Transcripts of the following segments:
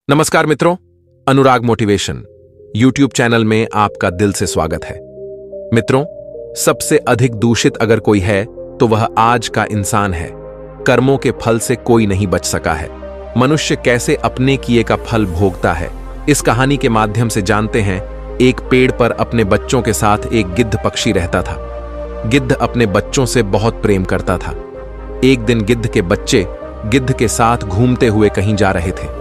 नमस्कार मित्रों, अनुराग motivation YouTube channel में आपका दिल से स्वागत है। मित्रों, सबसे अधिक दूषित अगर कोई है तो वह आज का इंसान है। कर्मों के फल से कोई नहीं बच सका है। मनुष्य कैसे अपने किए का फल भोगता है, इस कहानी के माध्यम से जानते हैं। एक पेड़ पर अपने बच्चों के साथ एक गिद्ध पक्षी रहता था। गिद्ध अपने बच्चों से बहुत प्रेम करता था। एक दिन गिद्ध के बच्चे गिद्ध के साथ घूमते हुए कहीं जा रहे थे।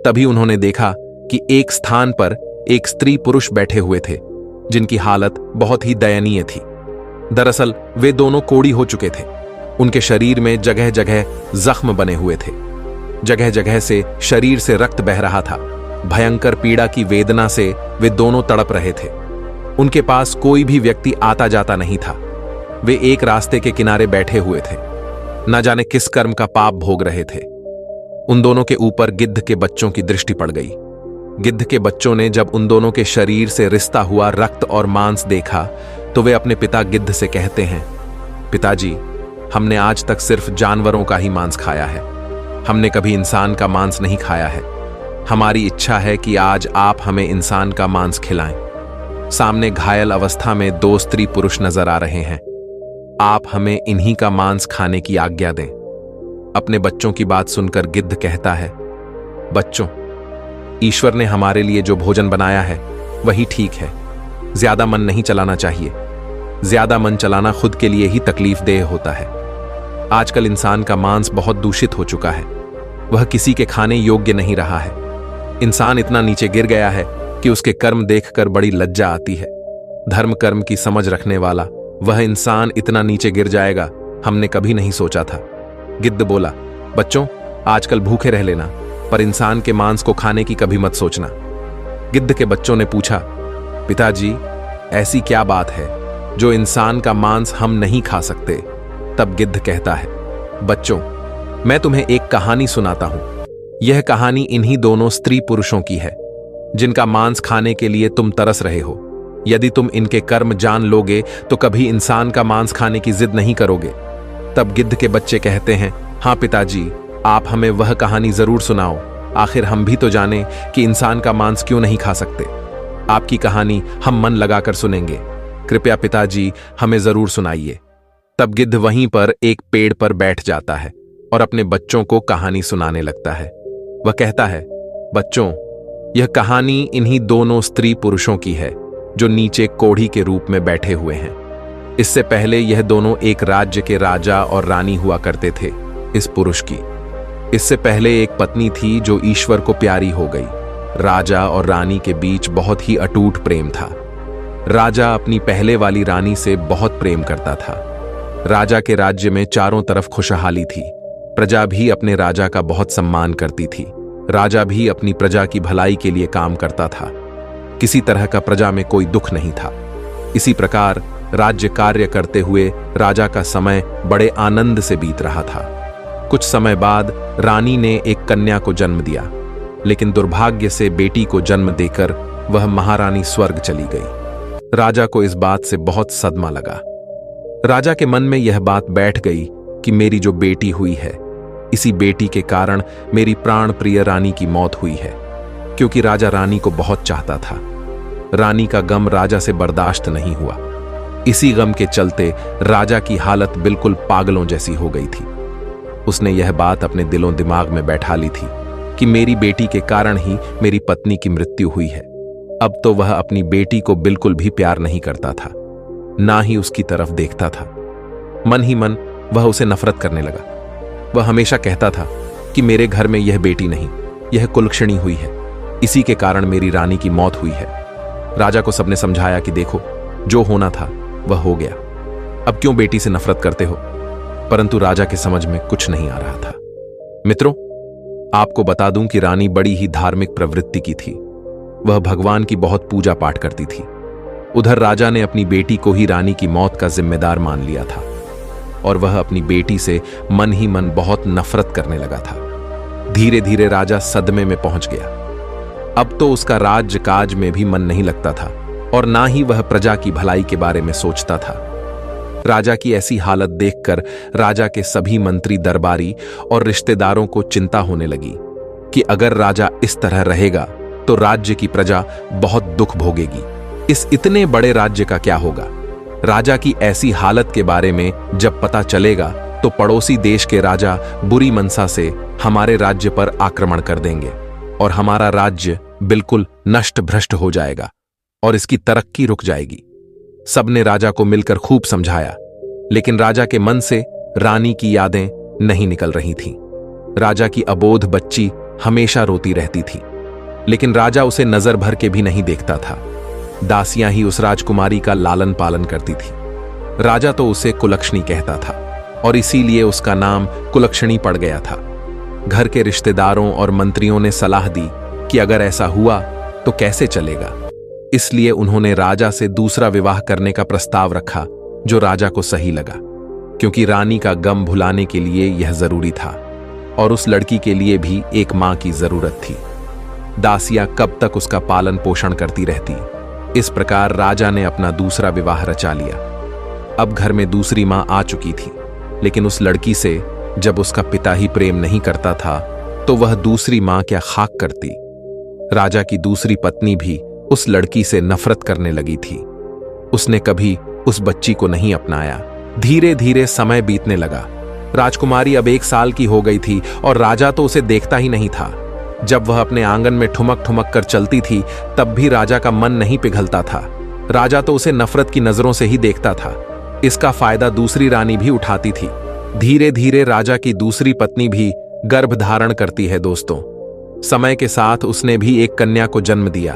तभी उन्होंने देखा कि एक स्थान पर एक स्त्री पुरुष बैठे हुए थे, जिनकी हालत बहुत ही दयनीय थी। दरअसल वे दोनों कोढ़ी हो चुके थे। उनके शरीर में जगह जगह जख्म बने हुए थे। जगह जगह से शरीर से रक्त बह रहा था। भयंकर पीड़ा की वेदना से वे दोनों तड़प रहे थे। उनके पास कोई भी व्यक्ति आता जाता नहीं था। वे एक रास्ते के किनारे बैठे हुए थे, न जाने किस कर्म का पाप भोग रहे थे। उन दोनों के ऊपर गिद्ध के बच्चों की दृष्टि पड़ गई। गिद्ध के बच्चों ने जब उन दोनों के शरीर से रिश्ता हुआ रक्त और मांस देखा तो वे अपने पिता गिद्ध से कहते हैं, पिताजी, हमने आज तक सिर्फ जानवरों का ही मांस खाया है। हमने कभी इंसान का मांस नहीं खाया है। हमारी इच्छा है कि आज आप हमें इंसान का मांस खिलाएं। सामने घायल अवस्था में दो स्त्री पुरुष नजर आ रहे हैं। आप हमें इन्हीं का मांस खाने की आज्ञा दें। अपने बच्चों की बात सुनकर गिद्ध कहता है, बच्चों, ईश्वर ने हमारे लिए जो भोजन बनाया है वही ठीक है। ज्यादा मन नहीं चलाना चाहिए। ज्यादा मन चलाना खुद के लिए ही तकलीफदेह होता है। आजकल इंसान का मांस बहुत दूषित हो चुका है। वह किसी के खाने योग्य नहीं रहा है। इंसान इतना नीचे गिर गया है कि उसके कर्म देखकर बड़ी लज्जा आती है। धर्म कर्म की समझ रखने वाला वह इंसान इतना नीचे गिर जाएगा, हमने कभी नहीं सोचा था। गिद्ध बोला, बच्चों, आजकल भूखे रह लेना, पर इंसान के मांस को खाने की कभी मत सोचना। गिद्ध के बच्चों ने पूछा, पिताजी, ऐसी क्या बात है जो इंसान का मांस हम नहीं खा सकते? तब गिद्ध कहता है, बच्चों, मैं तुम्हें एक कहानी सुनाता हूं। यह कहानी इन्हीं दोनों स्त्री पुरुषों की है, जिनका मांस खाने के लिए तुम तरस रहे हो। यदि तुम इनके कर्म जान लोगे तो कभी इंसान का मांस खाने की जिद नहीं करोगे। तब गिद्ध के बच्चे कहते हैं, हाँ पिताजी, आप हमें वह कहानी जरूर सुनाओ। आखिर हम भी तो जाने कि इंसान का मांस क्यों नहीं खा सकते। आपकी कहानी हम मन लगाकर सुनेंगे। कृपया पिताजी हमें जरूर सुनाइए। तब गिद्ध वहीं पर एक पेड़ पर बैठ जाता है और अपने बच्चों को कहानी सुनाने लगता है। वह कहता है, बच्चों, यह कहानी इन्हीं दोनों स्त्री पुरुषों की है जो नीचे कोढ़ी के रूप में बैठे हुए हैं। इससे पहले यह दोनों एक राज्य के राजा और रानी हुआ करते थे। इस पुरुष की इससे पहले एक पत्नी थी जो ईश्वर को प्यारी हो गई। राजा और रानी के बीच बहुत ही अटूट प्रेम था। राजा अपनी पहले वाली रानी से बहुत प्रेम करता था। राजा के राज्य में चारों तरफ खुशहाली थी। प्रजा भी अपने राजा का बहुत सम्मान करती थी। राजा भी अपनी प्रजा की भलाई के लिए काम करता था। किसी तरह का प्रजा में कोई दुख नहीं था। इसी प्रकार राज्य कार्य करते हुए राजा का समय बड़े आनंद से बीत रहा था। कुछ समय बाद रानी ने एक कन्या को जन्म दिया, लेकिन दुर्भाग्य से बेटी को जन्म देकर वह महारानी स्वर्ग चली गई। राजा को इस बात से बहुत सदमा लगा। राजा के मन में यह बात बैठ गई कि मेरी जो बेटी हुई है, इसी बेटी के कारण मेरी प्राण प्रिय रानी की मौत हुई है। क्योंकि राजा रानी को बहुत चाहता था। रानी का गम राजा से बर्दाश्त नहीं हुआ। इसी गम के चलते राजा की हालत बिल्कुल पागलों जैसी हो गई थी। उसने यह बात अपने दिलों दिमाग में बैठा ली थी कि मेरी बेटी के कारण ही मेरी पत्नी की मृत्यु हुई है। अब तो वह अपनी बेटी को बिल्कुल भी प्यार नहीं करता था, ना ही उसकी तरफ देखता था। मन ही मन वह उसे नफरत करने लगा। वह हमेशा कहता था कि मेरे घर में यह बेटी नहीं, यह कुलक्षणी हुई है। इसी के कारण मेरी रानी की मौत हुई है। राजा को सबने समझाया कि देखो, जो होना था वह हो गया। अब क्यों बेटी से नफरत करते हो? परंतु राजा के समझ में कुछ नहीं आ रहा था। मित्रों, आपको बता दूं कि रानी बड़ी ही धार्मिक प्रवृत्ति की थी। वह भगवान की बहुत पूजा पाठ करती थी। उधर राजा ने अपनी बेटी को ही रानी की मौत का जिम्मेदार मान लिया था और वह अपनी बेटी से मन ही मन बहुत नफरत करने लगा था। धीरे धीरे राजा सदमे में पहुंच गया। अब तो उसका राज्य काज में भी मन नहीं लगता था और ना ही वह प्रजा की भलाई के बारे में सोचता था। राजा की ऐसी हालत देखकर राजा के सभी मंत्री, दरबारी और रिश्तेदारों को चिंता होने लगी। कि अगर राजा इस तरह रहेगा तो राज्य की प्रजा बहुत दुख भोगेगी। इस इतने बड़े राज्य का क्या होगा? राजा की ऐसी हालत के बारे में जब पता चलेगा तो पड़ोसी देश के राजा बुरी मनसा से हमारे राज्य पर आक्रमण कर देंगे और हमारा राज्य बिल्कुल नष्ट भ्रष्ट हो जाएगा और इसकी तरक्की रुक जाएगी। सबने राजा को मिलकर खूब समझाया, लेकिन राजा के मन से रानी की यादें नहीं निकल रही थीं। राजा की अबोध बच्ची हमेशा रोती रहती थी, लेकिन राजा उसे नजर भर के भी नहीं देखता था। दासियां ही उस राजकुमारी का लालन पालन करती थी। राजा तो उसे कुलक्षणी कहता था और इसीलिए उसका नाम कुलक्षणी पड़ गया था। घर के रिश्तेदारों और मंत्रियों ने सलाह दी कि अगर ऐसा हुआ तो कैसे चलेगा, इसलिए उन्होंने राजा से दूसरा विवाह करने का प्रस्ताव रखा, जो राजा को सही लगा, क्योंकि रानी का गम भुलाने के लिए यह जरूरी था और उस लड़की के लिए भी एक मां की जरूरत थी। दासियां कब तक उसका पालन पोषण करती रहती। इस प्रकार राजा ने अपना दूसरा विवाह रचा लिया। अब घर में दूसरी मां आ चुकी थी, लेकिन उस लड़की से जब उसका पिता ही प्रेम नहीं करता था तो वह दूसरी मां क्या खाक करती। राजा की दूसरी पत्नी भी उस लड़की से नफरत करने लगी थी। उसने कभी उस बच्ची को नहीं अपनाया। धीरे धीरे समय बीतने लगा। राजकुमारी अब 1 साल की हो गई थी और राजा तो उसे देखता ही नहीं था। जब वह अपने आंगन में ठुमक ठुमक कर चलती थी तब भी राजा का मन नहीं पिघलता था। राजा तो उसे नफरत की नजरों से ही देखता था। इसका फायदा दूसरी रानी भी उठाती थी। धीरे धीरे राजा की दूसरी पत्नी भी गर्भ धारण करती है। दोस्तों, समय के साथ उसने भी एक कन्या को जन्म दिया।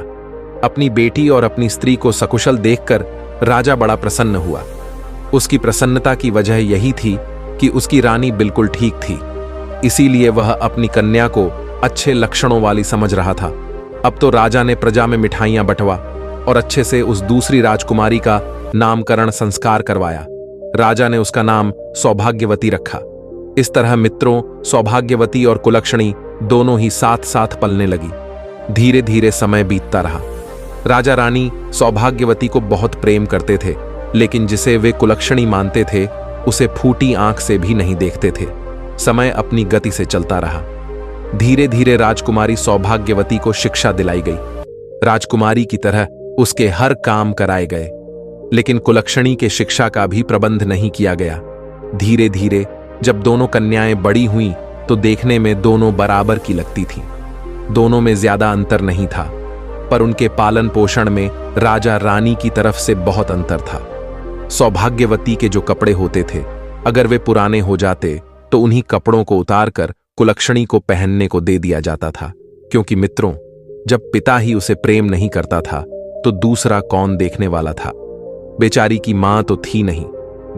अपनी बेटी और अपनी स्त्री को सकुशल देखकर राजा बड़ा प्रसन्न हुआ। उसकी प्रसन्नता की वजह यही थी कि उसकी रानी बिल्कुल ठीक थी, इसीलिए वह अपनी कन्या को अच्छे लक्षणों वाली समझ रहा था। अब तो राजा ने प्रजा में मिठाइयां बंटवा और अच्छे से उस दूसरी राजकुमारी का नामकरण संस्कार करवाया। राजा ने उसका नाम सौभाग्यवती रखा। इस तरह मित्रों, सौभाग्यवती और कुलक्षणी दोनों ही साथ साथ पलने लगी। धीरे धीरे समय बीतता रहा। राजा रानी सौभाग्यवती को बहुत प्रेम करते थे, लेकिन जिसे वे कुलक्षणी मानते थे उसे फूटी आंख से भी नहीं देखते थे। समय अपनी गति से चलता रहा। धीरे धीरे राजकुमारी सौभाग्यवती को शिक्षा दिलाई गई। राजकुमारी की तरह उसके हर काम कराए गए, लेकिन कुलक्षणी के शिक्षा का भी प्रबंध नहीं किया गया। धीरे धीरे जब दोनों कन्याएं बड़ी हुईं तो देखने में दोनों बराबर की लगती थीं। दोनों में ज्यादा अंतर नहीं था, पर उनके पालन पोषण में राजा रानी की तरफ से बहुत अंतर था। सौभाग्यवती के जो कपड़े होते थे, अगर वे पुराने हो जाते तो उन्हीं कपड़ों को उतारकर कुलक्षणी को पहनने को दे दिया जाता था, क्योंकि मित्रों, जब पिता ही उसे प्रेम नहीं करता था तो दूसरा कौन देखने वाला था। बेचारी की मां तो थी नहीं।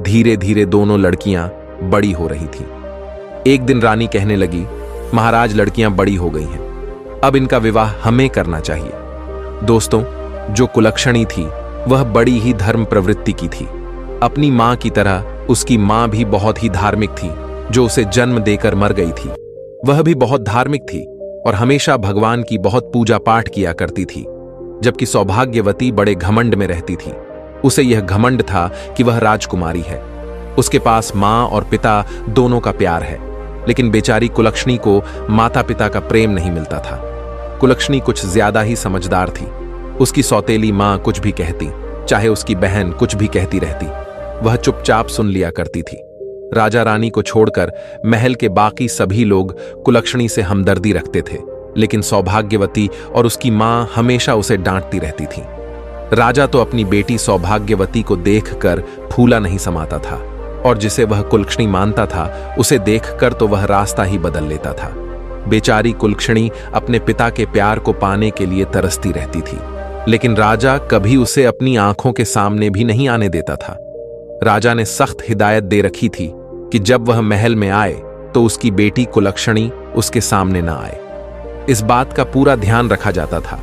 धीरे धीरे दोनों लड़कियां बड़ी हो रही थीं। एक दिन रानी कहने लगी, महाराज, लड़कियां बड़ी हो गई हैं, अब इनका विवाह हमें करना चाहिए। दोस्तों, जो कुलक्षणी थी वह बड़ी ही धर्म प्रवृत्ति की थी। अपनी मां की तरह उसकी मां भी बहुत ही धार्मिक थी, जो उसे जन्म देकर मर गई थी। वह भी बहुत धार्मिक थी और हमेशा भगवान की बहुत पूजा पाठ किया करती थी, जबकि सौभाग्यवती बड़े घमंड में रहती थी। उसे यह घमंड था कि वह राजकुमारी है। उसके पास मां और पिता दोनों का प्यार है, लेकिन बेचारी कुलक्षणी को माता पिता का प्रेम नहीं मिलता था। कुलक्षणी कुछ ज्यादा ही समझदार थी। उसकी सौतेली मां कुछ भी कहती, चाहे उसकी बहन कुछ भी कहती रहती, वह चुपचाप सुन लिया करती थी। राजा रानी को छोड़कर महल के बाकी सभी लोग कुलक्षणी से हमदर्दी रखते थे, लेकिन सौभाग्यवती और उसकी मां हमेशा उसे डांटती रहती थी। राजा तो अपनी बेटी सौभाग्यवती को देखकर फूला नहीं समाता था, और जिसे वह कुलक्षणी मानता था उसे देखकर तो वह रास्ता ही बदल लेता था। बेचारी कुलक्षणी अपने पिता के प्यार को पाने के लिए तरसती रहती थी, लेकिन राजा कभी उसे अपनी आंखों के सामने भी नहीं आने देता था। राजा ने सख्त हिदायत दे रखी थी कि जब वह महल में आए तो उसकी बेटी कुलक्षणी उसके सामने ना आए। इस बात का पूरा ध्यान रखा जाता था।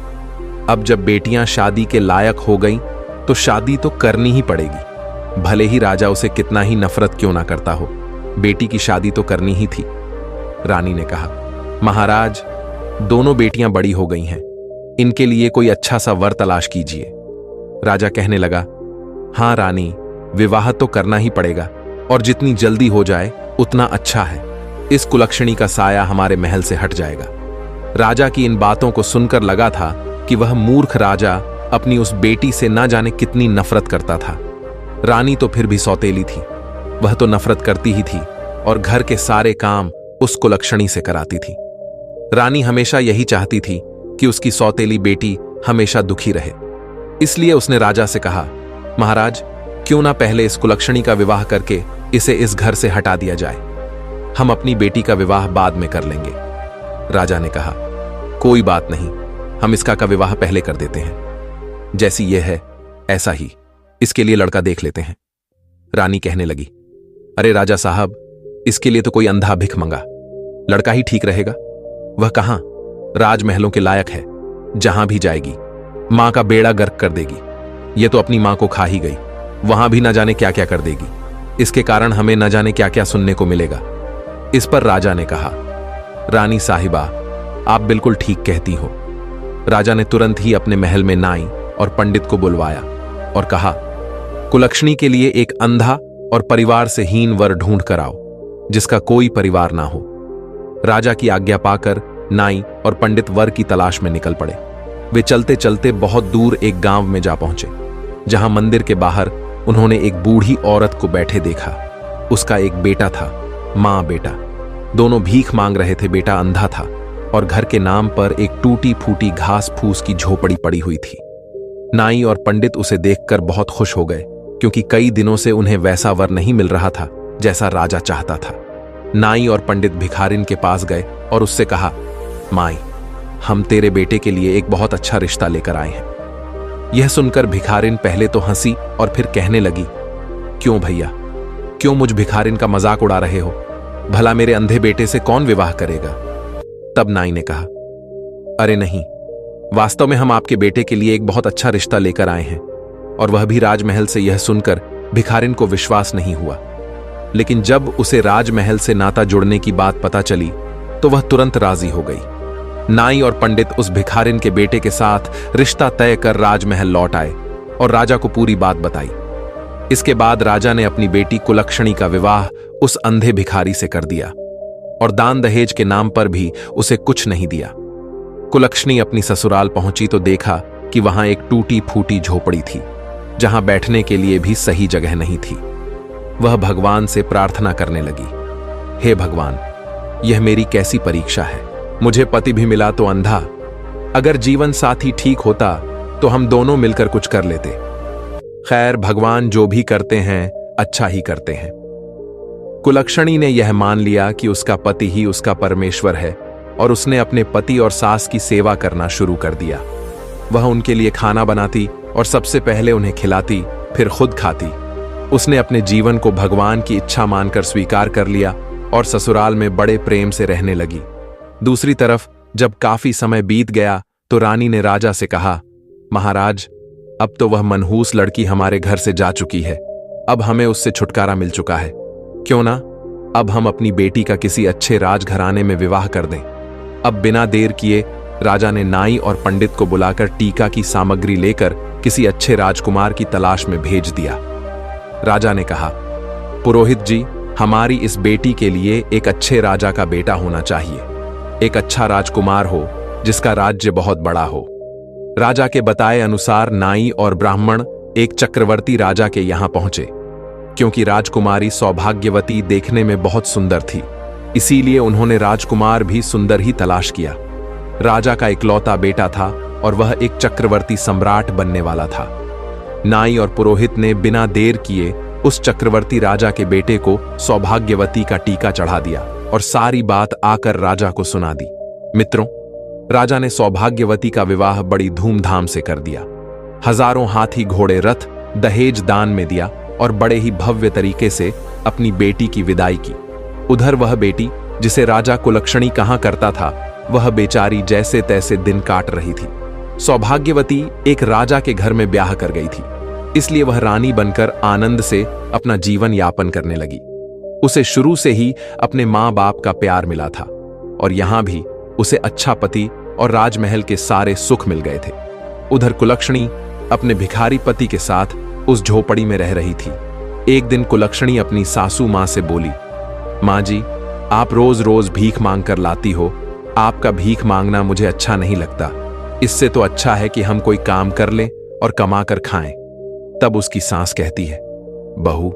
अब जब बेटियां शादी के लायक हो गईं तो शादी तो करनी ही पड़ेगी, भले ही राजा उसे कितना ही नफरत क्यों ना करता हो। बेटी की शादी तो करनी ही थी। रानी ने कहा, महाराज, दोनों बेटियां बड़ी हो गई हैं, इनके लिए कोई अच्छा सा वर तलाश कीजिए। राजा कहने लगा, हां रानी, विवाह तो करना ही पड़ेगा, और जितनी जल्दी हो जाए उतना अच्छा है। इस कुलक्षणी का साया हमारे महल से हट जाएगा। राजा की इन बातों को सुनकर लगा था कि वह मूर्ख राजा अपनी उस बेटी से ना जाने कितनी नफरत करता था। रानी तो फिर भी सौतेली थी, वह तो नफरत करती ही थी और घर के सारे काम उस कुलक्षणी से कराती थी। रानी हमेशा यही चाहती थी कि उसकी सौतेली बेटी हमेशा दुखी रहे। इसलिए उसने राजा से कहा, महाराज, क्यों ना पहले इस कुलक्षणी का विवाह करके इसे इस घर से हटा दिया जाए। हम अपनी बेटी का विवाह बाद में कर लेंगे। राजा ने कहा, कोई बात नहीं, हम इसका का विवाह पहले कर देते हैं। जैसी यह है ऐसा ही, इसके लिए लड़का देख लेते हैं। रानी कहने लगी, अरे राजा साहब, इसके लिए तो कोई अंधा भिख मंगा, लड़का ही ठीक रहेगा। वह कहां राजमहलों के लायक है, जहां भी जाएगी मां का बेड़ा गर्क कर देगी। ये तो अपनी मां को खा ही गई, वहां भी न जाने क्या क्या कर देगी। इसके कारण हमें न जाने क्या क्या सुनने को मिलेगा। इस पर राजा ने कहा, रानी साहिबा, आप बिल्कुल ठीक कहती हो। राजा ने तुरंत ही अपने महल में नाई और पंडित को बुलवाया और कहा, कुलक्षणी के लिए एक अंधा और परिवार से हीन वर ढूंढ कर आओ, जिसका कोई परिवार ना हो। राजा की आज्ञा पाकर नाई और पंडित वर की तलाश में निकल पड़े। वे चलते चलते बहुत दूर एक गांव में जा पहुंचे, जहां मंदिर के बाहर उन्होंने एक बूढ़ी औरत को बैठे देखा। उसका एक बेटा था, मां बेटा दोनों भीख मांग रहे थे। बेटा अंधा था और घर के नाम पर एक टूटी फूटी घास फूस की झोपड़ी पड़ी हुई थी। नाई और पंडित उसे देखकर बहुत खुश हो गए, क्योंकि कई दिनों से उन्हें वैसा वर नहीं मिल रहा था जैसा राजा चाहता था। नाई और पंडित भिखारिन के पास गए और उससे कहा, माई, हम तेरे बेटे के लिए एक बहुत अच्छा रिश्ता लेकर आए हैं। यह सुनकर भिखारिन पहले तो हंसी और फिर कहने लगी, क्यों भैया, क्यों मुझ भिखारिन का मजाक उड़ा रहे हो? भला मेरे अंधे बेटे से कौन विवाह करेगा? तब नाई ने कहा, अरे नहीं, वास्तव में हम आपके बेटे के लिए एक बहुत अच्छा रिश्ता लेकर आए हैं। और वह भी राजमहल से। यह सुनकर भिखारिन को विश्वास नहीं हुआ, लेकिन जब उसे राजमहल से नाता जुड़ने की बात पता चली तो वह तुरंत राजी हो गई। नाई और पंडित उस भिखारिन के बेटे के साथ रिश्ता तय कर राजमहल लौट आए और राजा को पूरी बात बताई। इसके बाद राजा ने अपनी बेटी कुलक्षणी का विवाह उस अंधे भिखारी से कर दिया और दान दहेज के नाम पर भी उसे कुछ नहीं दिया। कुलक्षणी अपनी ससुराल पहुंची तो देखा कि वहां एक टूटी फूटी झोपड़ी थी, जहां बैठने के लिए भी सही जगह नहीं थी। वह भगवान से प्रार्थना करने लगी, हे भगवान, यह मेरी कैसी परीक्षा है। मुझे पति भी मिला तो अंधा, अगर जीवन साथी ठीक होता तो हम दोनों मिलकर कुछ कर लेते। खैर, भगवान जो भी करते हैं अच्छा ही करते हैं। कुलक्षणी ने यह मान लिया कि उसका पति ही उसका परमेश्वर है और उसने अपने पति और सास की सेवा करना शुरू कर दिया। वह उनके लिए खाना बनाती और सबसे पहले उन्हें खिलाती, फिर खुद खाती। उसने अपने जीवन को भगवान की इच्छा मानकर स्वीकार कर लिया और ससुराल में बड़े प्रेम से रहने लगी। दूसरी तरफ जब काफी समय बीत गया तो रानी ने राजा से कहा, महाराज, अब तो वह मनहूस लड़की हमारे घर से जा चुकी है, अब हमें उससे छुटकारा मिल चुका है। क्यों ना अब हम अपनी बेटी का किसी अच्छे राजघराने में विवाह कर दें। अब बिना देर किए राजा ने नाई और पंडित को बुलाकर टीका की सामग्री लेकर किसी अच्छे राजकुमार की तलाश में भेज दिया। राजा ने कहा, पुरोहित जी, हमारी इस बेटी के लिए एक अच्छे राजा का बेटा होना चाहिए, एक अच्छा राजकुमार हो जिसका राज्य बहुत बड़ा हो। राजा के बताए अनुसार नाई और ब्राह्मण एक चक्रवर्ती राजा के यहां पहुंचे। क्योंकि राजकुमारी सौभाग्यवती देखने में बहुत सुंदर थी, इसीलिए उन्होंने राजकुमार भी सुंदर ही तलाश किया। राजा का इकलौता बेटा था और वह एक चक्रवर्ती सम्राट बनने वाला था। नाई और पुरोहित ने बिना देर किए उस चक्रवर्ती राजा के बेटे को सौभाग्यवती का टीका चढ़ा दिया और सारी बात आकर राजा को सुना दी। मित्रों, राजा ने सौभाग्यवती का विवाह बड़ी धूमधाम से कर दिया। हजारों हाथी घोड़े रथ दहेज दान में दिया और बड़े ही भव्य तरीके से अपनी बेटी की विदाई की। उधर वह बेटी, जिसे राजा कुलक्षणी कहा करता था, वह बेचारी जैसे तैसे दिन काट रही थी। सौभाग्यवती एक राजा के घर में ब्याह कर गई थी, इसलिए वह रानी बनकर आनंद से अपना जीवन यापन करने लगी। उसे शुरू से ही अपने माँ बाप का प्यार मिला था और यहां भी उसे अच्छा पति और राजमहल के सारे सुख मिल गए थे। उधर कुलक्षणी अपने भिखारी पति के साथ उस झोपड़ी में रह रही थी। एक दिन कुलक्षणी अपनी सासू मां से बोली, मां जी, आप रोज रोज भीख मांग कर लाती हो, आपका भीख मांगना मुझे अच्छा नहीं लगता। इससे तो अच्छा है कि हम कोई काम कर लें और कमा कर खाएं। तब उसकी सास कहती है, बहू,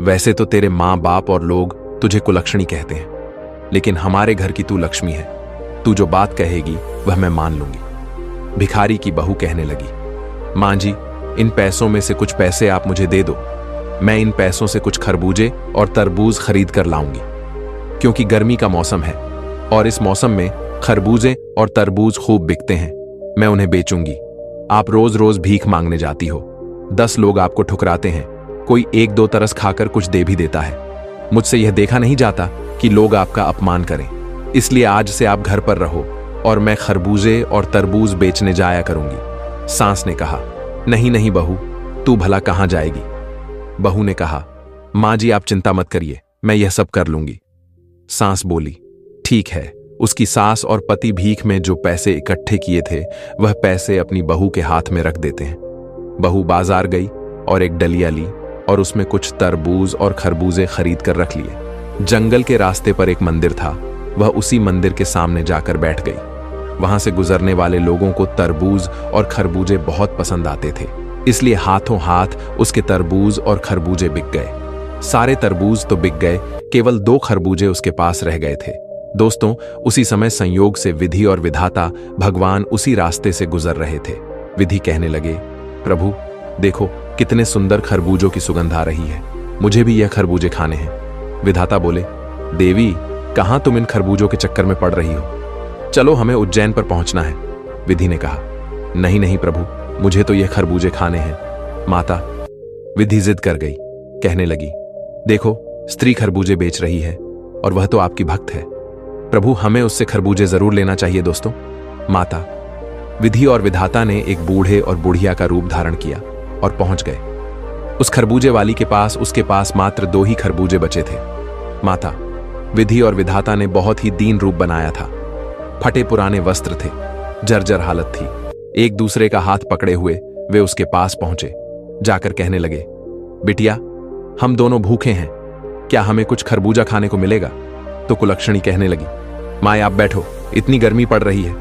वैसे तो तेरे माँ बाप और लोग तुझे कुलक्षणी कहते हैं, लेकिन हमारे घर की तू लक्ष्मी है। तू जो बात कहेगी वह मैं मान लूंगी। भिखारी की बहू कहने लगी, मां जी, इन पैसों में से कुछ पैसे आप मुझे दे दो। मैं इन पैसों से कुछ खरबूजे और तरबूज खरीद कर लाऊंगी, क्योंकि गर्मी का मौसम है और इस मौसम में खरबूजे और तरबूज खूब बिकते हैं। मैं उन्हें बेचूंगी। आप रोज रोज भीख मांगने जाती हो। 10 लोग आपको ठुकराते हैं, कोई 1-2 तरस खाकर कुछ दे भी देता है। मुझसे यह देखा नहीं जाता कि लोग आपका अपमान करें, इसलिए आज से आप घर पर रहो और मैं खरबूजे और तरबूज बेचने जाया करूंगी। सास ने कहा, नहीं नहीं बहू, तू भला कहां जाएगी? बहू ने कहा, मां जी आप चिंता मत करिए, मैं यह सब कर लूंगी। सास बोली, ठीक है। उसकी सास और पति भीख में जो पैसे इकट्ठे किए थे वह पैसे अपनी बहू के हाथ में रख देते हैं। बहू बाजार गई और एक डलिया ली और उसमें कुछ तरबूज और खरबूजे खरीद कर रख लिए। जंगल के रास्ते पर एक मंदिर था, वह उसी मंदिर के सामने जाकर बैठ गई। वहां से गुजरने वाले लोगों को तरबूज और खरबूजे बहुत पसंद आते थे, इसलिए हाथों हाथ उसके तरबूज और खरबूजे बिक गए। सारे तरबूज तो बिक गए, केवल 2 खरबूजे उसके पास रह गए थे। दोस्तों, उसी समय संयोग से विधि और विधाता भगवान उसी रास्ते से गुजर रहे थे। विधि कहने लगे, प्रभु देखो कितने सुंदर खरबूजों की सुगंध आ रही है, मुझे भी यह खरबूजे खाने हैं। विधाता बोले, देवी कहां तुम इन खरबूजों के चक्कर में पड़ रही हो? चलो हमें उज्जैन पर पहुंचना है। विधि ने कहा, नहीं नहीं प्रभु, मुझे तो यह खरबूजे खाने हैं। माता, विधि जिद कर गई, कहने लगी, देखो स्त्री खरबूजे बेच रही है और वह तो आपकी भक्त है, प्रभु हमें उससे खरबूजे जरूर लेना चाहिए। दोस्तों, माता, विधि और विधाता ने एक बूढ़े और बुढ़िया का रूप धारण किया और पहुंच गए। उस खरबूजे वाली के पास उसके पास मात्र 2 ही खरबूजे बचे थे। माता, विधि और विधाता ने बहुत ही दीन रूप बनाया था। फटे पुराने वस्त्र थे, जर्जर हालत थी। एक दूसरे का हाथ पकड़े हुए वे उसके पास पहुंचे। जाकर कहने लगे, बिटिया हम दोनों भूखे हैं, क्या हमें कुछ खरबूजा खाने को मिलेगा? तो कुलक्षणी कहने लगी, माए आप बैठो, इतनी गर्मी पड़ रही है,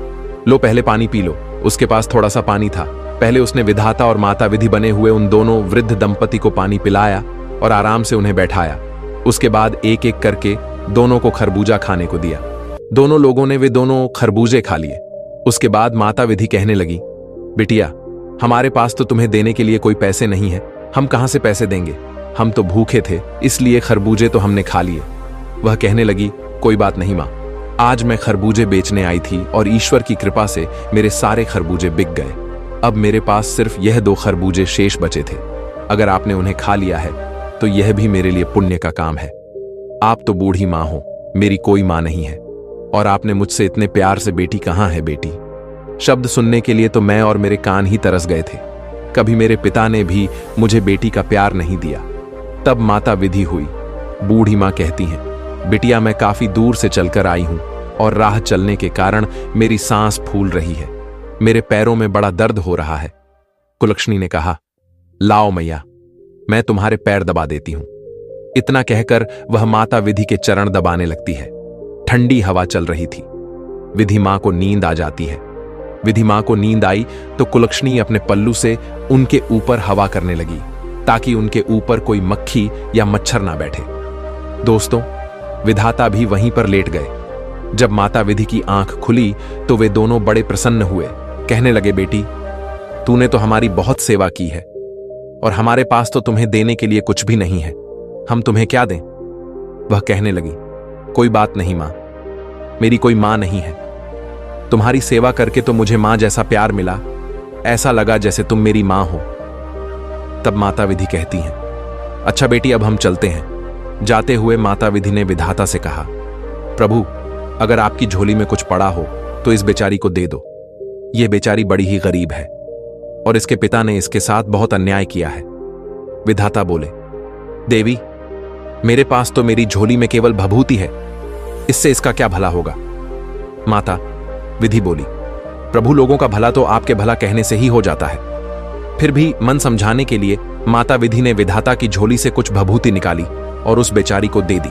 लो पहले पानी पी लो। उसके पास थोड़ा सा पानी था। पहले उसने विधाता और माता विधि बने हुए उन दोनों वृद्ध दंपति को पानी पिलाया और आराम से उन्हें बैठाया। उसके बाद एक एक करके दोनों को खरबूजा खाने को दिया। दोनों लोगों ने वे दोनों खरबूजे खा लिए। उसके बाद माता विधि कहने लगी, बिटिया हमारे पास तो तुम्हें देने के लिए कोई पैसे नहीं है, हम कहां से पैसे देंगे? हम तो भूखे थे, इसलिए खरबूजे तो हमने खा लिए। वह कहने लगी, कोई बात नहीं मां, आज मैं खरबूजे बेचने आई थी और ईश्वर की कृपा से मेरे सारे खरबूजे बिक गए। अब मेरे पास सिर्फ यह 2 खरबूजे शेष बचे थे। अगर आपने उन्हें खा लिया है तो यह भी मेरे लिए पुण्य का काम है। आप तो बूढ़ी मां हो, मेरी कोई मां नहीं है, और आपने मुझसे इतने प्यार से बेटी कहां है बेटी शब्द सुनने के लिए तो मैं और मेरे कान ही तरस गए थे। कभी मेरे पिता ने भी मुझे बेटी का प्यार नहीं दिया। तब माता विधि हुई। बूढ़ी मां कहती हैं, बिटिया मैं काफी दूर से चलकर आई हूं और राह चलने के कारण मेरी सांस फूल रही है, मेरे पैरों में बड़ा दर्द हो रहा है। कुलक्षणी ने कहा, लाओ मैया, मैं तुम्हारे पैर दबा देती हूं। इतना कहकर वह माता विधि के चरण दबाने लगती है। ठंडी हवा चल रही थी। विधि मां को नींद आ जाती है। विधि मां को नींद आई तो कुलक्षणी अपने पल्लू से उनके ऊपर हवा करने लगी ताकि उनके ऊपर कोई मक्खी या मच्छर ना बैठे। दोस्तों, विधाता भी वहीं पर लेट गए। जब माता विधि की आंख खुली तो वे दोनों बड़े प्रसन्न हुए। कहने लगे, बेटी तूने तो हमारी बहुत सेवा की है और हमारे पास तो तुम्हें देने के लिए कुछ भी नहीं है, हम तुम्हें क्या दें? वह कहने लगी, कोई बात नहीं मां, मेरी कोई मां नहीं है। तुम्हारी सेवा करके तो मुझे मां जैसा प्यार मिला, ऐसा लगा जैसे तुम मेरी मां हो। तब माता विधि कहती हैं, अच्छा बेटी अब हम चलते हैं। जाते हुए माता विधि ने विधाता से कहा, प्रभु अगर आपकी झोली में कुछ पड़ा हो तो इस बेचारी को दे दो। यह बेचारी बड़ी ही गरीब है और इसके पिता ने इसके साथ बहुत अन्याय किया है। विधाता बोले, देवी मेरे पास तो मेरी झोली में केवल भभूति है, इससे इसका क्या भला होगा? माता विधि बोली, प्रभु लोगों का भला तो आपके भला कहने से ही हो जाता है। फिर भी मन समझाने के लिए माता विधि ने विधाता की झोली से कुछ भभूति निकाली और उस बेचारी को दे दी।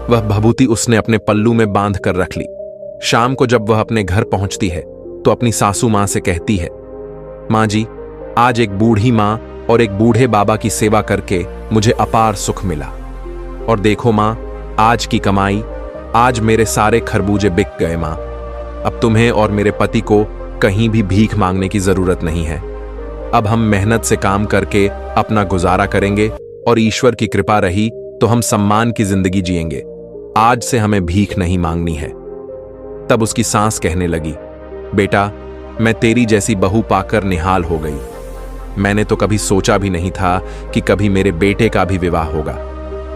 वह भभूति उसने अपने पल्लू में बांध कर रख ली। शाम को जब वह अपने घर पहुंचती है तो अपनी सासू मां से कहती है, मां जी, आज एक बूढ़ी मां और एक बूढ़े बाबा की सेवा करके मुझे अपार सुख मिला। और देखो मां, आज की कमाई, आज मेरे सारे खरबूजे बिक गए मां। अब तुम्हें और मेरे पति को कहीं भी भीख मांगने की जरूरत नहीं है। अब हम मेहनत से काम करके अपना गुजारा करेंगे और ईश्वर की कृपा रही तो हम सम्मान की जिंदगी जिएंगे। आज से हमें भीख नहीं मांगनी है। तब उसकी सास कहने लगी, बेटा, मैं तेरी जैसी बहू पाकर निहाल हो गई। मैंने तो कभी सोचा भी नहीं था कि कभी मेरे बेटे का भी विवाह होगा।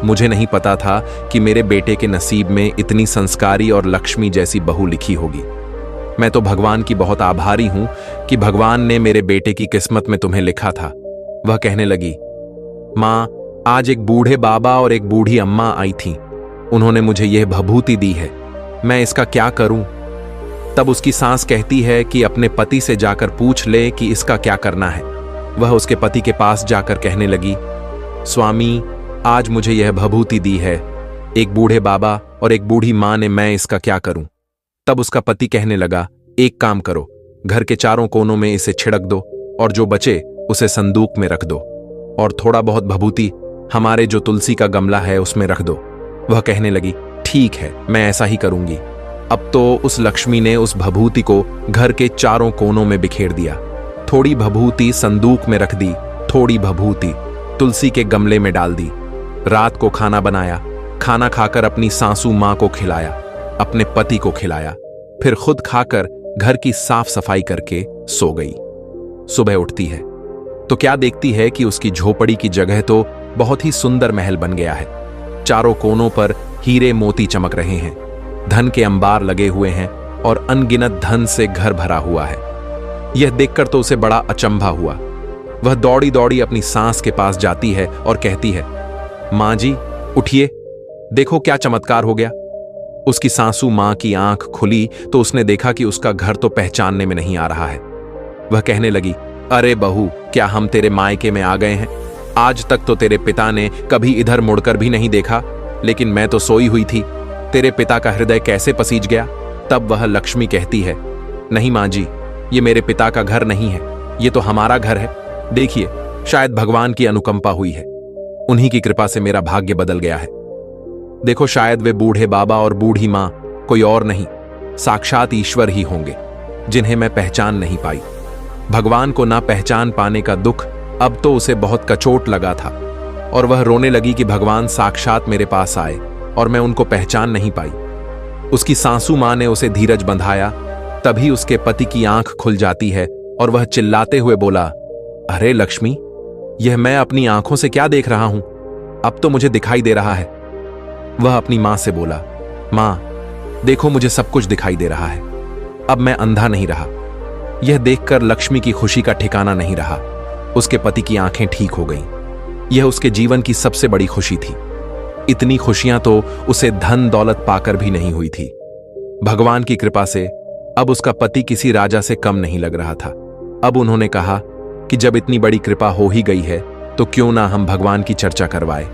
मुझे नहीं पता था कि मेरे बेटे के नसीब में इतनी संस्कारी और लक्ष्मी जैसी बहू लिखी होगी। मैं तो भगवान की बहुत आभारी हूं कि भगवान ने मेरे बेटे की किस्मत में तुम्हें लिखा था। वह कहने लगी, मां, आज एक बूढ़े बाबा और एक बूढ़ी अम्मा आई थीं। उन्होंने मुझे यह भभूति दी है, मैं इसका क्या करूं? तब उसकी सास कहती है कि अपने पति से जाकर पूछ ले कि इसका क्या करना है। वह उसके पति के पास जाकर कहने लगी, स्वामी, आज मुझे यह भभूति दी है, एक बूढ़े बाबा और एक बूढ़ी मां ने, मैं इसका क्या करूं? तब उसका पति कहने लगा, एक काम करो, घर के चारों कोनों में इसे छिड़क दो और जो बचे उसे संदूक में रख दो और थोड़ा बहुत भभूति हमारे जो तुलसी का गमला है उसमें रख दो। वह कहने लगी, ठीक है, मैं ऐसा ही करूंगी। अब तो उस लक्ष्मी ने उस भभूति को घर के चारों कोनों में बिखेर दिया। थोड़ी भभूति संदूक में रख दी, थोड़ी भभूति तुलसी के गमले में डाल दी। रात को खाना बनाया, खाना खाकर अपनी सासू मां को खिलाया, अपने पति को खिलाया, फिर खुद खाकर घर की साफ सफाई करके सो गई। सुबह उठती है तो क्या देखती है कि उसकी झोपड़ी की जगह तो बहुत ही सुंदर महल बन गया है। चारों कोनों पर हीरे मोती चमक रहे हैं, धन के अंबार लगे हुए हैं और अनगिनत धन से घर भरा हुआ है। यह देखकर तो उसे बड़ा अचंभा हुआ। वह दौड़ी दौड़ी अपनी सास के पास जाती है और कहती है, मां जी, उठिए, देखो क्या चमत्कार हो गया। उसकी सासू मां की आंख खुली तो उसने देखा कि उसका घर तो पहचानने में नहीं आ रहा है। वह कहने लगी, अरे बहू, क्या हम तेरे मायके में आ गए हैं? आज तक तो तेरे पिता ने कभी इधर मुड़कर भी नहीं देखा, लेकिन मैं तो सोई हुई थी, तेरे पिता का हृदय कैसे पसीज गया? तब वह लक्ष्मी कहती है, नहीं मां जी, ये मेरे पिता का घर नहीं है, ये तो हमारा घर है। देखिए, शायद भगवान की अनुकंपा हुई है, उन्हीं की कृपा से मेरा भाग्य बदल गया है। देखो, शायद वे बूढ़े बाबा और बूढ़ी मां कोई और नहीं, साक्षात ईश्वर ही होंगे, जिन्हें मैं पहचान नहीं पाई। भगवान को ना पहचान पाने का दुख अब तो उसे बहुत कचोट लगा था और वह रोने लगी कि भगवान साक्षात मेरे पास आए और मैं उनको पहचान नहीं पाई। उसकी सासू मां ने उसे धीरज बंधाया, तभी उसके पति की आंख खुल जाती है और वह चिल्लाते हुए बोला, अरे लक्ष्मी, यह मैं अपनी आंखों से क्या देख रहा हूं? अब तो मुझे दिखाई दे रहा है। वह अपनी मां से बोला, मां, देखो, मुझे सब कुछ दिखाई दे रहा है, अब मैं अंधा नहीं रहा। यह देखकर लक्ष्मी की खुशी का ठिकाना नहीं रहा। उसके पति की आंखें ठीक हो गईं। यह उसके जीवन की सबसे बड़ी खुशी थी। इतनी खुशियां तो उसे धन दौलत पाकर भी नहीं हुई थी। भगवान की कृपा से अब उसका पति किसी राजा से कम नहीं लग रहा था। अब उन्होंने कहा कि जब इतनी बड़ी कृपा हो ही गई है तो क्यों ना हम भगवान की चर्चा करवाएं,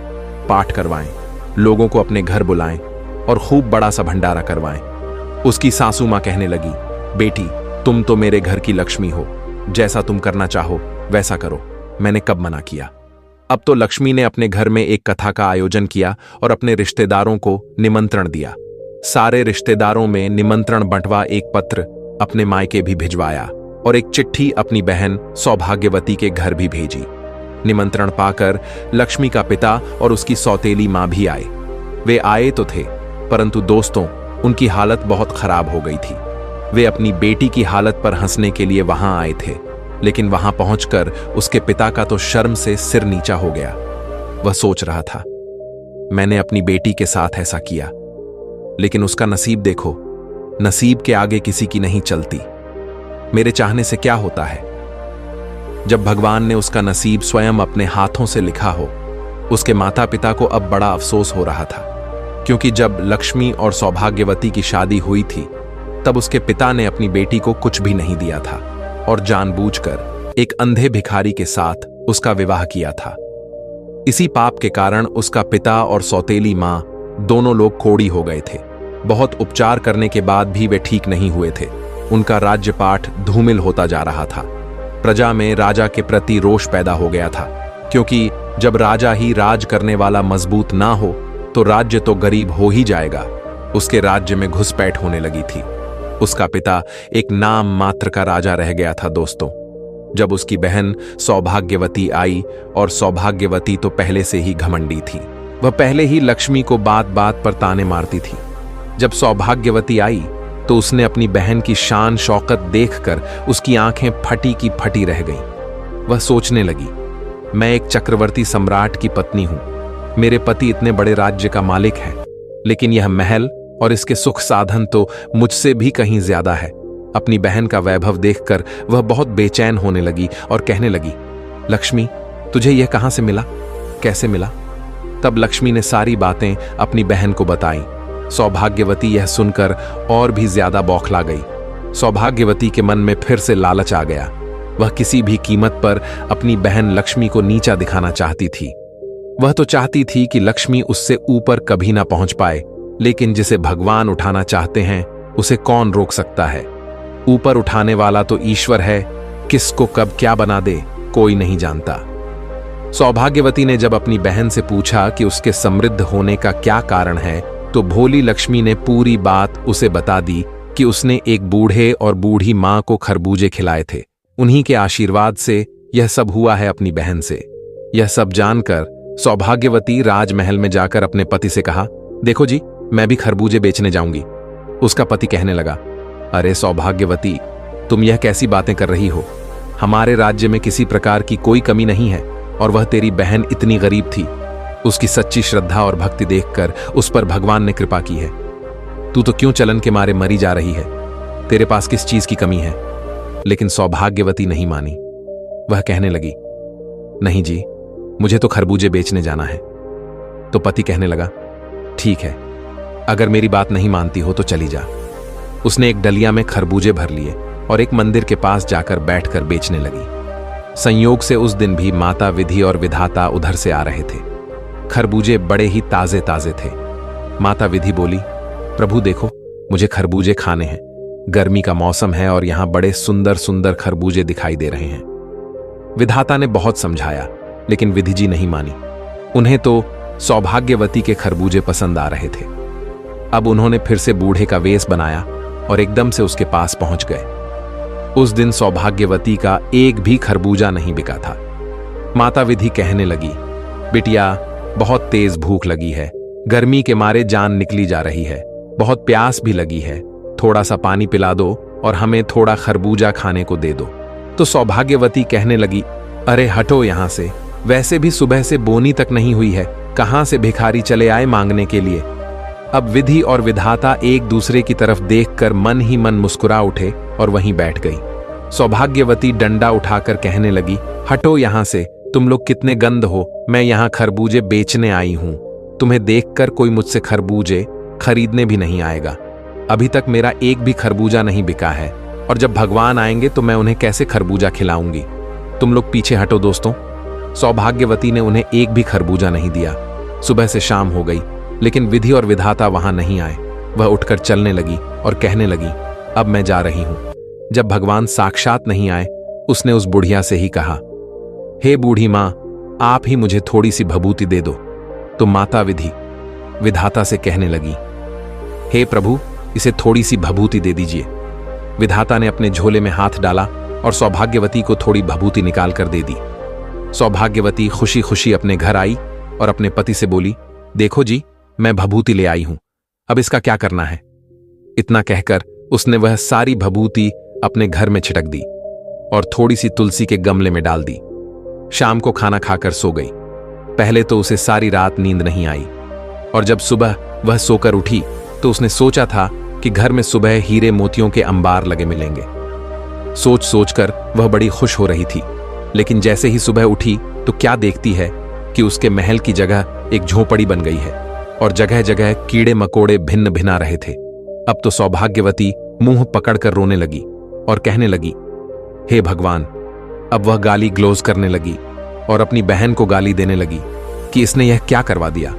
पाठ करवाएं, लोगों को अपने घर बुलाएं और खूब बड़ा सा भंडारा करवाएं। उसकी सासू मां कहने लगी, बेटी, तुम तो मेरे घर की लक्ष्मी हो, जैसा तुम करना चाहो वैसा करो, मैंने कब मना किया। अब तो लक्ष्मी ने अपने घर में एक कथा का आयोजन किया और अपने रिश्तेदारों को निमंत्रण दिया। सारे रिश्तेदारों में निमंत्रण बंटवा एक पत्र अपने मायके भी भिजवाया और एक चिट्ठी अपनी बहन सौभाग्यवती के घर भी भेजी। निमंत्रण पाकर लक्ष्मी का पिता और उसकी सौतेली मां भी आए। वे आए तो थे, परंतु दोस्तों, उनकी हालत बहुत खराब हो गई थी। वे अपनी बेटी की हालत पर हंसने के लिए वहां आए थे, लेकिन वहां पहुंचकर उसके पिता का तो शर्म से सिर नीचा हो गया। वह सोच रहा था, मैंने अपनी बेटी के साथ ऐसा किया, लेकिन उसका नसीब देखो, नसीब के आगे किसी की नहीं चलती। मेरे चाहने से क्या होता है? जब भगवान ने उसका नसीब स्वयं अपने हाथों से लिखा हो, उसके माता पिता को अब बड़ा अफसोस हो रहा था, क्योंकि जब लक्ष्मी और सौभाग्यवती की शादी हुई थी तब उसके पिता ने अपनी बेटी को कुछ भी नहीं दिया था और जानबूझकर एक अंधे भिखारी के साथ उसका विवाह किया था। इसी पाप के कारण उसका पिता और सौतेली मां दोनों लोग कोढ़ी हो गए थे। बहुत उपचार करने के बाद भी वे ठीक नहीं हुए थे। उनका राज्यपाठ धूमिल होता जा रहा था। प्रजा में राजा के प्रति रोष पैदा हो गया था, क्योंकि जब राजा ही राज करने वाला मजबूत ना हो तो राज्य तो गरीब हो ही जाएगा। उसके राज्य में घुसपैठ होने लगी थी। उसका पिता एक नाम मात्र का राजा रह गया था दोस्तों। जब उसकी बहन सौभाग्यवती आई, और सौभाग्यवती तो पहले से ही घमंडी थी, वह पहले ही लक्ष्मी को बात बात पर ताने मारती थी। जब सौभाग्यवती आई तो उसने अपनी बहन की शान शौकत देखकर उसकी आंखें फटी की फटी रह गईं। वह सोचने लगी, मैं एक चक्रवर्ती सम्राट की पत्नी हूं, मेरे पति इतने बड़े राज्य का मालिक है, लेकिन यह महल और इसके सुख साधन तो मुझसे भी कहीं ज्यादा है। अपनी बहन का वैभव देखकर वह बहुत बेचैन होने लगी और कहने लगी, लक्ष्मी, तुझे यह कहां से मिला, कैसे मिला? तब लक्ष्मी ने सारी बातें अपनी बहन को बताई। सौभाग्यवती यह सुनकर और भी ज्यादा बौखला गई। सौभाग्यवती के मन में फिर से लालच आ गया। वह किसी भी कीमत पर अपनी बहन लक्ष्मी को नीचा दिखाना चाहती थी। वह तो चाहती थी कि लक्ष्मी उससे ऊपर कभी ना पहुंच पाए, लेकिन जिसे भगवान उठाना चाहते हैं उसे कौन रोक सकता है। ऊपर उठाने वाला तो ईश्वर है, किसको कब क्या बना दे कोई नहीं जानता। सौभाग्यवती ने जब अपनी बहन से पूछा कि उसके समृद्ध होने का क्या कारण है, तो भोली लक्ष्मी ने पूरी बात उसे बता दी कि उसने एक बूढ़े और बूढ़ी मां को खरबूजे खिलाए थे। उन्हीं के आशीर्वाद से यह सब हुआ है अपनी बहन से। यह सब जानकर सौभाग्यवती राजमहल में जाकर अपने पति से कहा, देखो जी, मैं भी खरबूजे बेचने जाऊंगी। उसका पति कहने लगा, अरे सौभाग्यवती, तुम यह कैसी बातें कर रही हो? हमारे राज्य में किसी प्रकार की कोई कमी नहीं है, और वह तेरी बहन इतनी गरीब थी। उसकी सच्ची श्रद्धा और भक्ति देखकर उस पर भगवान ने कृपा की है। तू तो क्यों चलन के मारे मरी जा रही है? तेरे पास किस चीज की कमी है? लेकिन सौभाग्यवती नहीं मानी। वह कहने लगी, नहीं जी, मुझे तो खरबूजे बेचने जाना है। तो पति कहने लगा, ठीक है, अगर मेरी बात नहीं मानती हो तो चली जा। उसने एक डलिया में खरबूजे भर लिए और एक मंदिर के पास जाकर बैठकर बेचने लगी। संयोग से उस दिन भी माता विधि और विधाता उधर से आ रहे थे। खरबूजे बड़े ही ताजे ताजे थे। माता विधि बोली, प्रभु देखो, मुझे खरबूजे खाने हैं। गर्मी का मौसम है और यहां बड़े सुंदर सुंदर खरबूजे दिखाई दे रहे हैं। विधाता ने बहुत समझाया, लेकिन विधि जी नहीं मानी। उन्हें तो सौभाग्यवती के खरबूजे पसंद आ रहे थे। अब उन्होंने फिर से बूढ़े का वेश बनाया और एकदम से उसके पास पहुंच गए। उस दिन सौभाग्यवती का एक भी खरबूजा नहीं बिका था। माता विधि कहने लगी, बिटिया, बहुत तेज भूख लगी है, गर्मी के मारे जान निकली जा रही है, बहुत प्यास भी लगी है, थोड़ा सा पानी पिला दो और हमें थोड़ा खरबूजा खाने को दे दो। तो सौभाग्यवती कहने लगी, अरे हटो यहां से, वैसे भी सुबह से बोनी तक नहीं हुई है, कहां से भिखारी चले आए मांगने के लिए। अब विधि और विधाता एक दूसरे की तरफ देखकर मन ही मन मुस्कुरा उठे और वहीं बैठ गई। सौभाग्यवती डंडा उठाकर कहने लगी, हटो यहां से, तुम लोग कितने गंद हो, मैं यहां खरबूजे बेचने आई हूं। तुम्हें देखकर कोई मुझसे खरबूजे खरीदने भी नहीं आएगा। अभी तक मेरा एक भी खरबूजा नहीं बिका है, और जब भगवान आएंगे तो मैं उन्हें कैसे खरबूजा खिलाऊंगी। तुम लोग पीछे हटो दोस्तों। सौभाग्यवती ने उन्हें एक भी खरबूजा नहीं दिया। सुबह से शाम हो गई, लेकिन विधि और विधाता वहां नहीं आए। वह उठकर चलने लगी और कहने लगी, अब मैं जा रही हूं। जब भगवान साक्षात नहीं आए, उसने उस बुढ़िया से ही कहा, हे बूढ़ी मां, आप ही मुझे थोड़ी सी भभूति दे दो। तो माता विधि विधाता से कहने लगी, हे प्रभु, इसे थोड़ी सी भभूति दे दीजिए। विधाता ने अपने झोले में हाथ डाला और सौभाग्यवती को थोड़ी भभूति निकाल कर दे दी। सौभाग्यवती खुशी खुशी अपने घर आई और अपने पति से बोली, देखो जी, मैं भभूति ले आई हूं, अब इसका क्या करना है। इतना कहकर उसने वह सारी भभूति अपने घर में छिटक दी और थोड़ी सी तुलसी के गमले में डाल दी। शाम को खाना खाकर सो गई। पहले तो उसे सारी रात नींद नहीं आई, और जब सुबह वह सोकर उठी तो उसने सोचा था कि घर में सुबह हीरे मोतियों के अंबार लगे मिलेंगे। सोच सोचकर वह बड़ी खुश हो रही थी, लेकिन जैसे ही सुबह उठी तो क्या देखती है कि उसके महल की जगह एक झोपड़ी बन गई है और जगह जगह कीड़े मकोड़े भिन्न भिना रहे थे। अब तो सौभाग्यवती मुंह पकड़कर रोने लगी और कहने लगी, हे भगवान। अब वह गाली ग्लोज करने लगी और अपनी बहन को गाली देने लगी कि इसने यह क्या करवा दिया।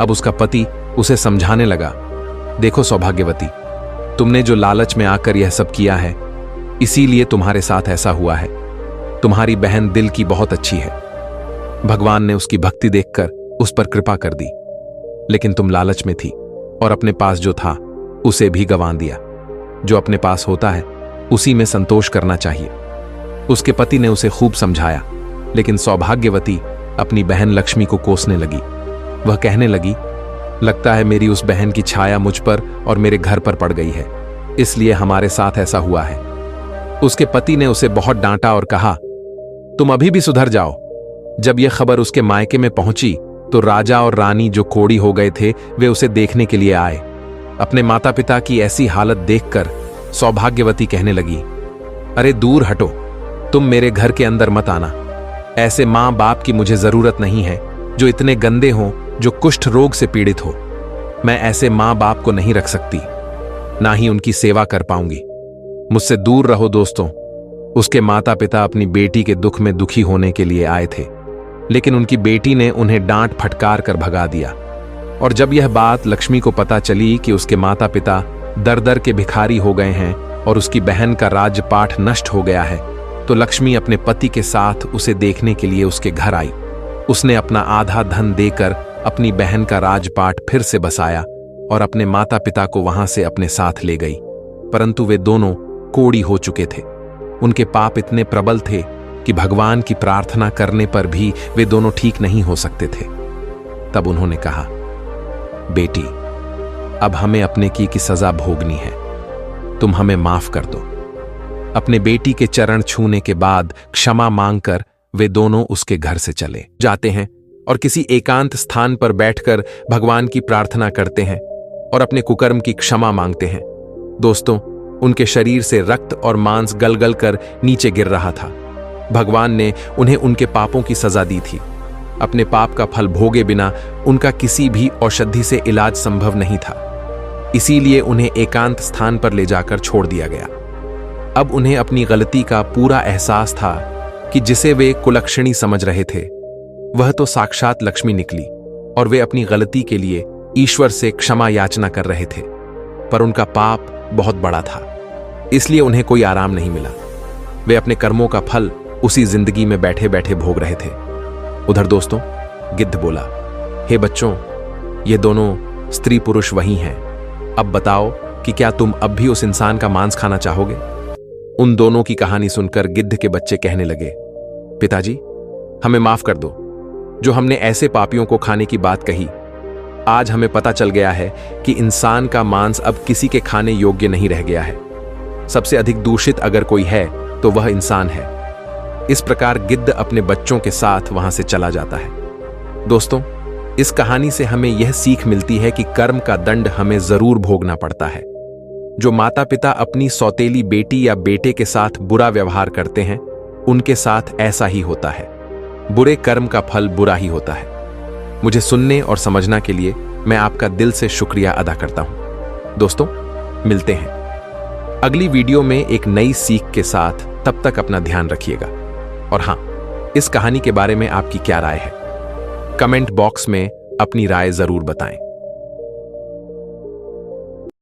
अब उसका पति उसे समझाने लगा, देखो सौभाग्यवती, तुमने जो लालच में आकर यह सब किया है, इसीलिए तुम्हारे साथ ऐसा हुआ है। तुम्हारी बहन दिल की बहुत अच्छी है। भगवान ने उसकी भक्ति देखकर उस पर कृपा कर दी, लेकिन तुम लालच में थी और अपने पास जो था उसे भी गंवा दिया। जो अपने पास होता है उसी में संतोष करना चाहिए। उसके पति ने उसे खूब समझाया, लेकिन सौभाग्यवती अपनी बहन लक्ष्मी को कोसने लगी। वह कहने लगी, लगता है मेरी उस बहन की छाया मुझ पर और मेरे घर पर पड़ गई है, इसलिए हमारे साथ ऐसा हुआ है। उसके पति ने उसे बहुत डांटा और कहा, तुम अभी भी सुधर जाओ। जब यह खबर उसके मायके में पहुंची तो राजा और रानी जो कोढ़ी हो गए थे वे उसे देखने के लिए आए। अपने माता पिता की ऐसी हालत देखकर सौभाग्यवती कहने लगी, अरे दूर हटो, तुम मेरे घर के अंदर मत आना। ऐसे मां बाप की मुझे जरूरत नहीं है जो इतने गंदे हों, जो कुष्ठ रोग से पीड़ित हो। मैं ऐसे मां बाप को नहीं रख सकती, ना ही उनकी सेवा कर पाऊंगी। मुझसे दूर रहो दोस्तों। उसके माता पिता अपनी बेटी के दुख में दुखी होने के लिए आए थे, लेकिन उनकी बेटी ने उन्हें डांट फटकार कर भगा दिया। और जब यह बात लक्ष्मी को पता चली कि उसके माता पिता दर दर के भिखारी हो गए हैं और उसकी बहन का राजपाठ नष्ट हो गया है, तो लक्ष्मी अपने पति के साथ उसे देखने के लिए उसके घर आई। उसने अपना आधा धन देकर अपनी बहन का राजपाट फिर से बसाया और अपने माता पिता को वहां से अपने साथ ले गई। परंतु वे दोनों कोढ़ी हो चुके थे। उनके पाप इतने प्रबल थे कि भगवान की प्रार्थना करने पर भी वे दोनों ठीक नहीं हो सकते थे। तब उन्होंने कहा, बेटी, अब हमें अपने की सजा भोगनी है, तुम हमें माफ कर दो। अपने बेटी के चरण छूने के बाद क्षमा मांगकर वे दोनों उसके घर से चले जाते हैं और किसी एकांत स्थान पर बैठकर भगवान की प्रार्थना करते हैं और अपने कुकर्म की क्षमा मांगते हैं। दोस्तों, उनके शरीर से रक्त और मांस गल-गल कर नीचे गिर रहा था। भगवान ने उन्हें उनके पापों की सजा दी थी। अपने पाप का फल भोगे बिना उनका किसी भी औषधि से इलाज संभव नहीं था, इसीलिए उन्हें एकांत स्थान पर ले जाकर छोड़ दिया गया। अब उन्हें अपनी गलती का पूरा एहसास था कि जिसे वे कुलक्षणी समझ रहे थे वह तो साक्षात लक्ष्मी निकली, और वे अपनी गलती के लिए ईश्वर से क्षमा याचना कर रहे थे। पर उनका पाप बहुत बड़ा था, इसलिए उन्हें कोई आराम नहीं मिला। वे अपने कर्मों का फल उसी जिंदगी में बैठे बैठे भोग रहे थे। उधर दोस्तों, गिद्ध बोला, हे बच्चों, ये दोनों स्त्री पुरुष वही हैं। अब बताओ कि क्या तुम अब भी उस इंसान का मांस खाना चाहोगे? उन दोनों की कहानी सुनकर गिद्ध के बच्चे कहने लगे, पिताजी, हमें माफ कर दो। जो हमने ऐसे पापियों को खाने की बात कही, आज हमें पता चल गया है कि इंसान का मांस अब किसी के खाने योग्य नहीं रह गया है। सबसे अधिक दूषित अगर कोई है तो वह इंसान है। इस प्रकार गिद्ध अपने बच्चों के साथ वहां से चला जाता है। दोस्तों, इस कहानी से हमें यह सीख मिलती है कि कर्म का दंड हमें जरूर भोगना पड़ता है। जो माता पिता अपनी सौतेली बेटी या बेटे के साथ बुरा व्यवहार करते हैं, उनके साथ ऐसा ही होता है। बुरे कर्म का फल बुरा ही होता है। मुझे सुनने और समझना के लिए मैं आपका दिल से शुक्रिया अदा करता हूं। दोस्तों, मिलते हैं अगली वीडियो में एक नई सीख के साथ। तब तक अपना ध्यान रखिएगा। और हां, इस कहानी के बारे में आपकी क्या राय है? कमेंट बॉक्स में अपनी राय जरूर बताएं।